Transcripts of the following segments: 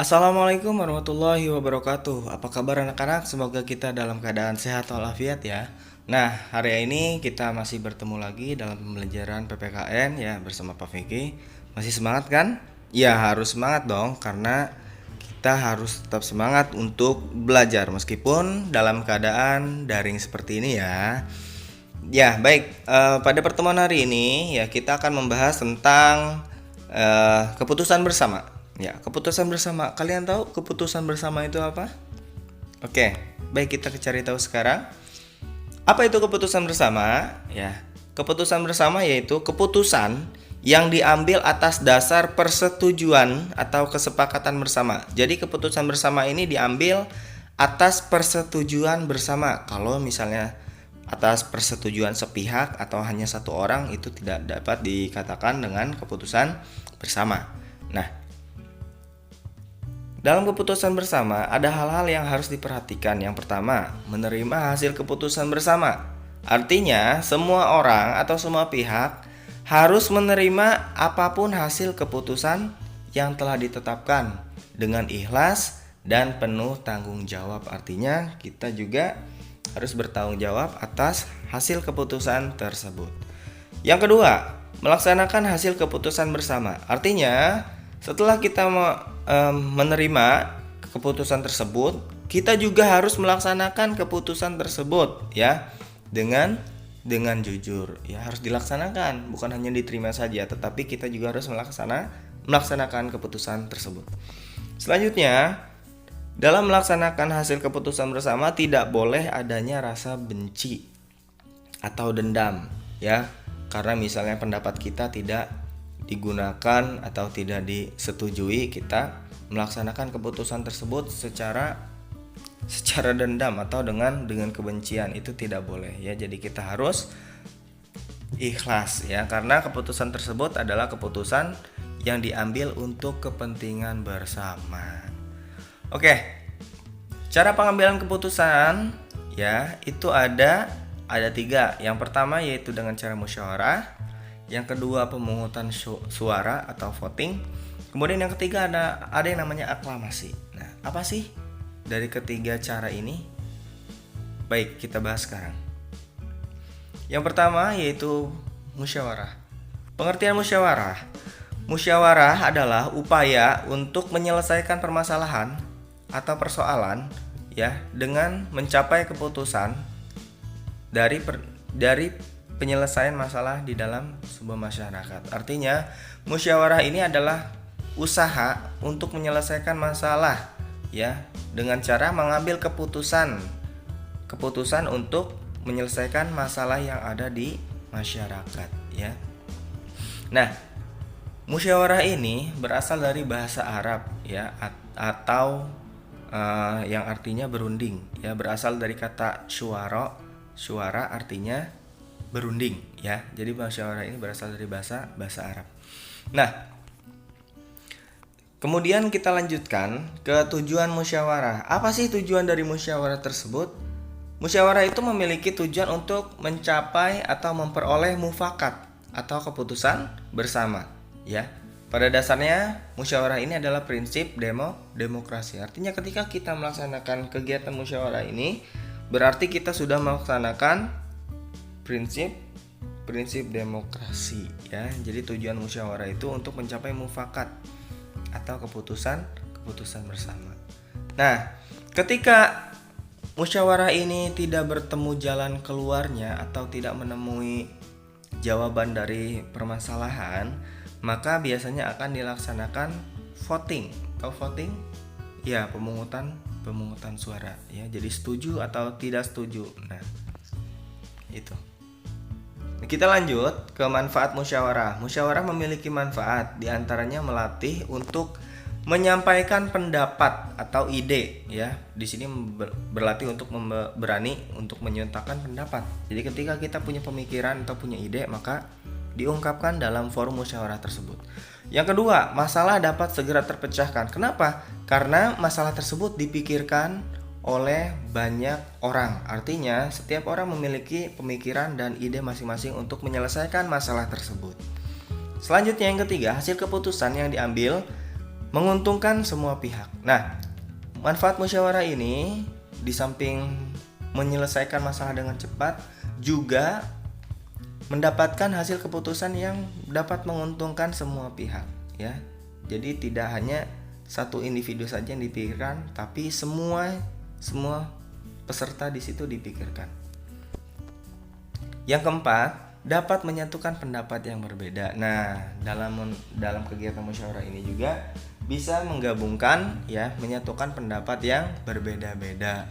Assalamualaikum warahmatullahi wabarakatuh. Apa kabar anak-anak? Semoga kita dalam keadaan sehat walafiat ya. Nah, hari ini kita masih bertemu lagi dalam pembelajaran PPKN ya bersama Pak Vicky. Masih semangat kan? Ya, harus semangat dong karena kita harus tetap semangat untuk belajar meskipun dalam keadaan daring seperti ini ya. Ya, baik. Pada pertemuan hari ini ya kita akan membahas tentang keputusan bersama. Ya, keputusan bersama. Kalian tahu keputusan bersama itu apa? Oke, baik kita cari tahu sekarang. Apa itu keputusan bersama? Ya, keputusan bersama yaitu keputusan yang diambil atas dasar persetujuan atau kesepakatan bersama. Jadi keputusan bersama ini diambil atas persetujuan bersama. Kalau misalnya atas persetujuan sepihak atau hanya satu orang itu tidak dapat dikatakan dengan keputusan bersama. Nah, dalam keputusan bersama ada hal-hal yang harus diperhatikan. Yang pertama, menerima hasil keputusan bersama. Artinya, semua orang atau semua pihak harus menerima apapun hasil keputusan yang telah ditetapkan dengan ikhlas dan penuh tanggung jawab. Artinya, kita juga harus bertanggung jawab atas hasil keputusan tersebut. Yang kedua, melaksanakan hasil keputusan bersama. Artinya, setelah kita menerima keputusan tersebut, kita juga harus melaksanakan keputusan tersebut ya dengan jujur. Ya, harus dilaksanakan, bukan hanya diterima saja, tetapi kita juga harus melaksanakan keputusan tersebut. Selanjutnya, dalam melaksanakan hasil keputusan bersama tidak boleh adanya rasa benci atau dendam ya. Karena misalnya pendapat kita tidak digunakan atau tidak disetujui, kita melaksanakan keputusan tersebut secara dendam atau dengan kebencian, itu tidak boleh ya. Jadi kita harus ikhlas ya, karena keputusan tersebut adalah keputusan yang diambil untuk kepentingan bersama. Oke, cara pengambilan keputusan ya itu ada 3. Yang pertama yaitu dengan cara musyawarah, yang kedua pemungutan suara atau voting, kemudian yang ketiga ada yang namanya aklamasi. Nah, apa sih dari ketiga cara ini? Baik, kita bahas sekarang. Yang pertama yaitu musyawarah. Pengertian musyawarah. Musyawarah adalah upaya untuk menyelesaikan permasalahan atau persoalan ya dengan mencapai keputusan dari penyelesaian masalah di dalam sebuah masyarakat. Artinya, musyawarah ini adalah usaha untuk menyelesaikan masalah ya dengan cara mengambil keputusan untuk menyelesaikan masalah yang ada di masyarakat ya. Nah, musyawarah ini berasal dari bahasa Arab ya atau yang artinya berunding ya, berasal dari kata suara artinya berunding ya. Jadi musyawarah ini berasal dari bahasa Arab. Nah, kemudian kita lanjutkan ke tujuan musyawarah. Apa sih tujuan dari musyawarah tersebut? Musyawarah itu memiliki tujuan untuk mencapai atau memperoleh mufakat atau keputusan bersama ya. Pada dasarnya musyawarah ini adalah prinsip demokrasi. Artinya ketika kita melaksanakan kegiatan musyawarah ini berarti kita sudah melaksanakan prinsip demokrasi ya. Jadi tujuan musyawarah itu untuk mencapai mufakat atau keputusan bersama. Nah, ketika musyawarah ini tidak bertemu jalan keluarnya atau tidak menemui jawaban dari permasalahan, maka biasanya akan dilaksanakan voting. Tahu voting? Ya, pemungutan suara ya. Jadi setuju atau tidak setuju. Nah, itu. Kita lanjut ke manfaat musyawarah. Musyawarah memiliki manfaat, diantaranya melatih untuk menyampaikan pendapat atau ide ya. Di sini berlatih untuk berani untuk menyatakan pendapat. Jadi ketika kita punya pemikiran atau punya ide, maka diungkapkan dalam forum musyawarah tersebut. Yang kedua, masalah dapat segera terpecahkan. Kenapa? Karena masalah tersebut dipikirkan oleh banyak orang. Artinya, setiap orang memiliki pemikiran dan ide masing-masing untuk menyelesaikan masalah tersebut. Selanjutnya yang ketiga, hasil keputusan yang diambil menguntungkan semua pihak. Nah, manfaat musyawarah ini di samping menyelesaikan masalah dengan cepat, juga mendapatkan hasil keputusan yang dapat menguntungkan semua pihak, ya. Jadi tidak hanya satu individu saja yang dipikirkan, tapi semua peserta di situ dipikirkan. Yang keempat, dapat menyatukan pendapat yang berbeda. Nah, dalam kegiatan musyawarah ini juga bisa menggabungkan, ya, menyatukan pendapat yang berbeda-beda.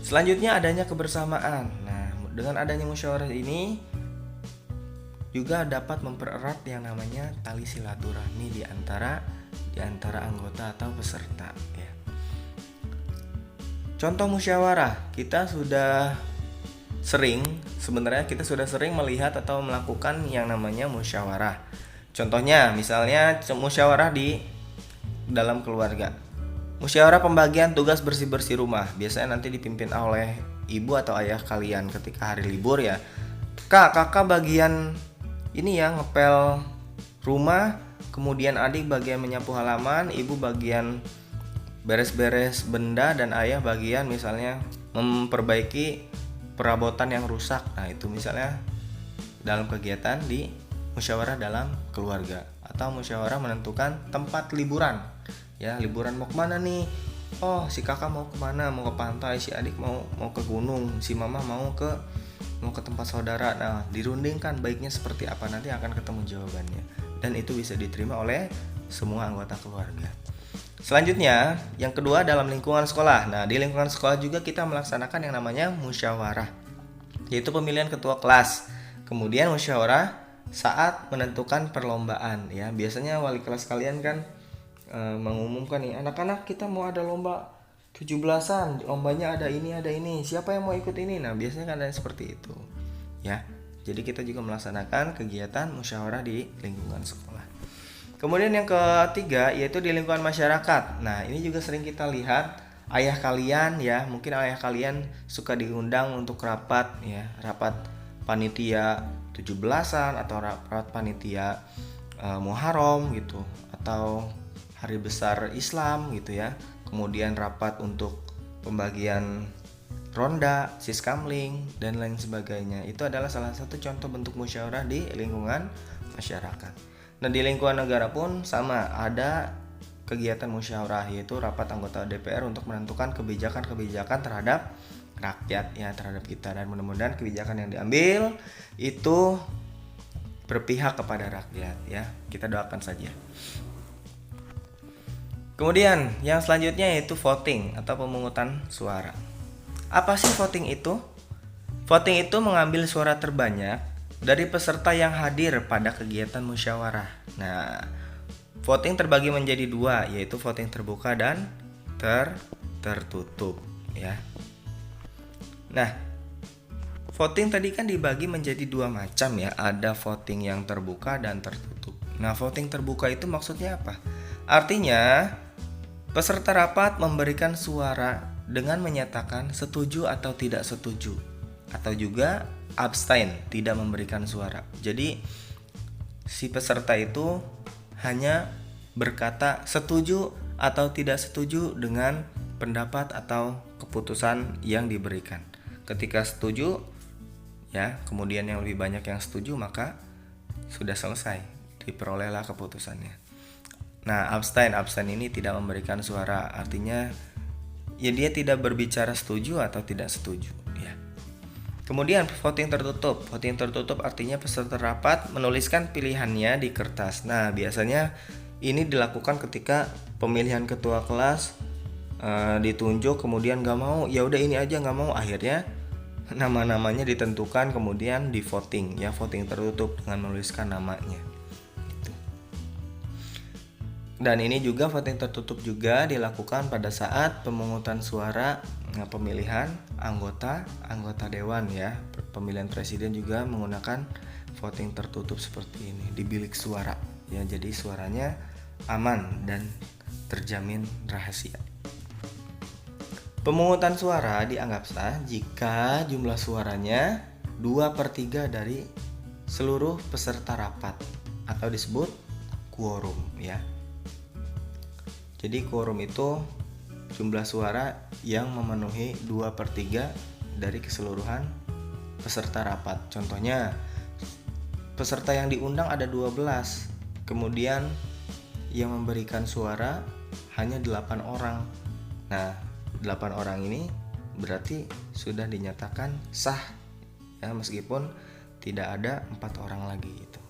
Selanjutnya adanya kebersamaan. Nah, dengan adanya musyawarah ini juga dapat mempererat yang namanya tali silaturahmi di antara anggota atau peserta, ya. Contoh musyawarah, sebenarnya kita sudah sering melihat atau melakukan yang namanya musyawarah. Contohnya, misalnya musyawarah di dalam keluarga. Musyawarah pembagian tugas bersih-bersih rumah. Biasanya nanti dipimpin oleh ibu atau ayah kalian ketika hari libur, ya. Kakak bagian ini ya, ngepel rumah, kemudian adik bagian menyapu halaman, ibu bagian beres-beres benda, dan ayah bagian misalnya memperbaiki perabotan yang rusak. Nah, itu misalnya dalam kegiatan di musyawarah dalam keluarga. Atau musyawarah menentukan tempat liburan, ya, liburan mau kemana nih? Oh, si kakak mau kemana? Mau ke pantai, si adik mau ke gunung, si mama mau ke tempat saudara. Nah, dirundingkan baiknya seperti apa, nanti akan ketemu jawabannya, dan itu bisa diterima oleh semua anggota keluarga. Selanjutnya, yang kedua, dalam lingkungan sekolah. Nah, di lingkungan sekolah juga kita melaksanakan yang namanya musyawarah, yaitu pemilihan ketua kelas. Kemudian musyawarah saat menentukan perlombaan, ya. Biasanya wali kelas kalian kan mengumumkan nih, anak-anak kita mau ada lomba 17-an, lombanya ada ini, siapa yang mau ikut ini. Nah, biasanya kan ada seperti itu, ya. Jadi kita juga melaksanakan kegiatan musyawarah di lingkungan sekolah. Kemudian yang ketiga, yaitu di lingkungan masyarakat. Nah, ini juga sering kita lihat ayah kalian, ya, mungkin ayah kalian suka diundang untuk rapat, ya, rapat panitia 17-an atau rapat panitia Muharram gitu, atau hari besar Islam gitu, ya. Kemudian rapat untuk pembagian ronda, siskamling, dan lain sebagainya. Itu adalah salah satu contoh bentuk musyawarah di lingkungan masyarakat. Nah, di lingkungan negara pun sama, ada kegiatan musyawarah, yaitu rapat anggota DPR untuk menentukan kebijakan-kebijakan terhadap rakyat, ya, terhadap kita, dan mudah-mudahan kebijakan yang diambil itu berpihak kepada rakyat, ya. Kita doakan saja. Kemudian yang selanjutnya yaitu voting atau pemungutan suara. Apa sih voting itu? Voting itu mengambil suara terbanyak dari peserta yang hadir pada kegiatan musyawarah. Nah, voting terbagi menjadi dua, yaitu voting terbuka dan tertutup, ya. Nah, voting tadi kan dibagi menjadi dua macam, ya. Ada voting yang terbuka dan tertutup. Nah, voting terbuka itu maksudnya apa? Artinya, peserta rapat memberikan suara dengan menyatakan setuju atau tidak setuju, atau juga abstain, tidak memberikan suara. Jadi si peserta itu hanya berkata setuju atau tidak setuju dengan pendapat atau keputusan yang diberikan. Ketika setuju, ya, kemudian yang lebih banyak yang setuju, maka sudah selesai, diperolehlah keputusannya. Nah, abstain ini tidak memberikan suara, artinya ya dia tidak berbicara setuju atau tidak setuju, ya. Kemudian voting tertutup. Voting tertutup artinya peserta rapat menuliskan pilihannya di kertas. Nah, biasanya ini dilakukan ketika pemilihan ketua kelas ditunjuk, kemudian nggak mau, ya udah ini aja, nggak mau, akhirnya nama-namanya ditentukan kemudian di voting, ya, voting tertutup dengan menuliskan namanya. Dan ini juga voting tertutup juga dilakukan pada saat pemungutan suara pemilihan anggota dewan, ya. Pemilihan presiden juga menggunakan voting tertutup seperti ini di bilik suara, ya. Jadi suaranya aman dan terjamin rahasia. Pemungutan suara dianggap sah jika jumlah suaranya 2/3 dari seluruh peserta rapat atau disebut quorum, ya. Jadi quorum itu jumlah suara yang memenuhi 2/3 dari keseluruhan peserta rapat. Contohnya, peserta yang diundang ada 12, kemudian yang memberikan suara hanya 8 orang. Nah, 8 orang ini berarti sudah dinyatakan sah ya, meskipun tidak ada 4 orang lagi gitu.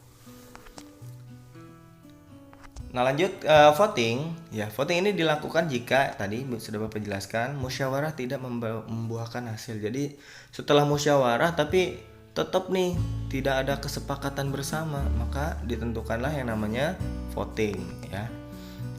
Nah, lanjut voting. Ya, voting ini dilakukan jika tadi sudah Bapak jelaskan musyawarah tidak membuahkan hasil. Jadi setelah musyawarah tapi tetap nih tidak ada kesepakatan bersama, maka ditentukanlah yang namanya voting ya.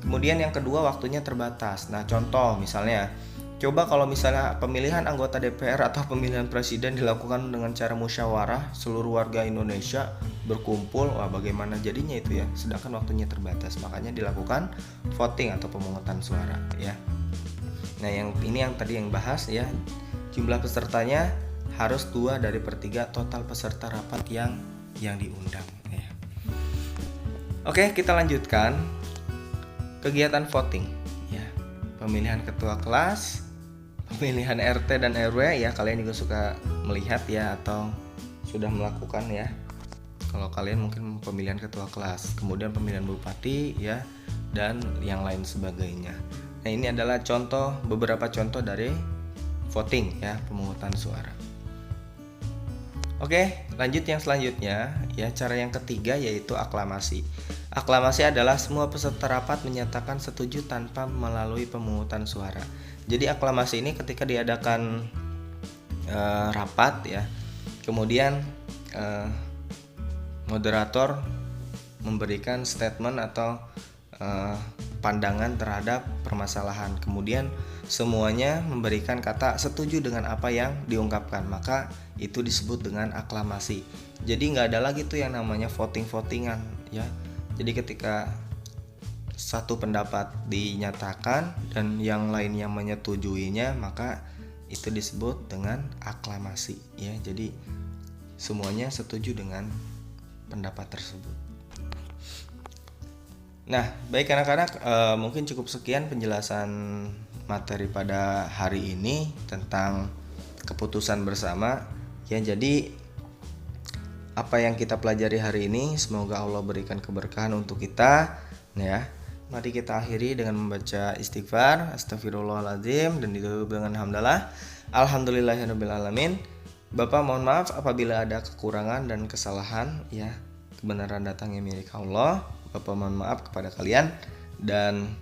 Kemudian yang kedua, waktunya terbatas. Nah, contoh misalnya, coba kalau misalnya pemilihan anggota DPR atau pemilihan presiden dilakukan dengan cara musyawarah, seluruh warga Indonesia berkumpul, wah bagaimana jadinya itu ya, sedangkan waktunya terbatas. Makanya dilakukan voting atau pemungutan suara ya. Nah, yang ini yang tadi yang bahas ya, jumlah pesertanya harus 2/3 total peserta rapat yang diundang ya. Oke, kita lanjutkan kegiatan voting ya. Pemilihan ketua kelas, pemilihan RT dan RW ya, kalian juga suka melihat ya atau sudah melakukan ya. Kalau kalian mungkin pemilihan ketua kelas, kemudian pemilihan bupati ya, dan yang lain sebagainya. Nah, ini adalah beberapa contoh dari voting ya, pemungutan suara. Oke, lanjut yang selanjutnya ya, cara yang ketiga yaitu aklamasi. Aklamasi adalah semua peserta rapat menyatakan setuju tanpa melalui pemungutan suara. Jadi aklamasi ini ketika diadakan rapat ya, kemudian moderator memberikan statement atau pandangan terhadap permasalahan, kemudian semuanya memberikan kata setuju dengan apa yang diungkapkan, maka itu disebut dengan aklamasi. Jadi nggak ada lagi tuh yang namanya voting-votingan ya. Jadi ketika satu pendapat dinyatakan dan yang lainnya menyetujuinya, maka itu disebut dengan aklamasi ya. Jadi semuanya setuju dengan pendapat tersebut. Nah, baik anak-anak, mungkin cukup sekian penjelasan materi pada hari ini tentang keputusan bersama ya. Jadi apa yang kita pelajari hari ini semoga Allah berikan keberkahan untuk kita ya. Mari kita akhiri dengan membaca istighfar, astagfirullahaladzim, dan ditutup dengan hamdalah, alhamdulillahirabbil alamin. Bapak mohon maaf apabila ada kekurangan dan kesalahan ya. Kebenaran datangnya milik Allah. Bapak mohon maaf kepada kalian, dan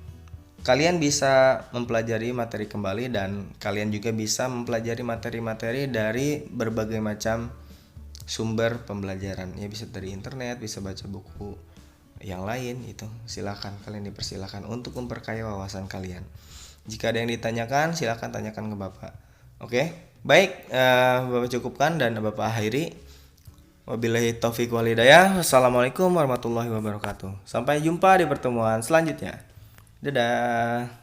kalian bisa mempelajari materi kembali, dan kalian juga bisa mempelajari materi-materi dari berbagai macam sumber pembelajaran ya, bisa dari internet, bisa baca buku yang lain itu. Silakan, kalian dipersilakan untuk memperkaya wawasan kalian. Jika ada yang ditanyakan, silakan tanyakan ke Bapak. Oke, baik, Bapak cukupkan dan Bapak akhiri. Wabillahi taufiq wal hidayah. Wassalamualaikum warahmatullahi wabarakatuh. Sampai jumpa di pertemuan selanjutnya. Dadah.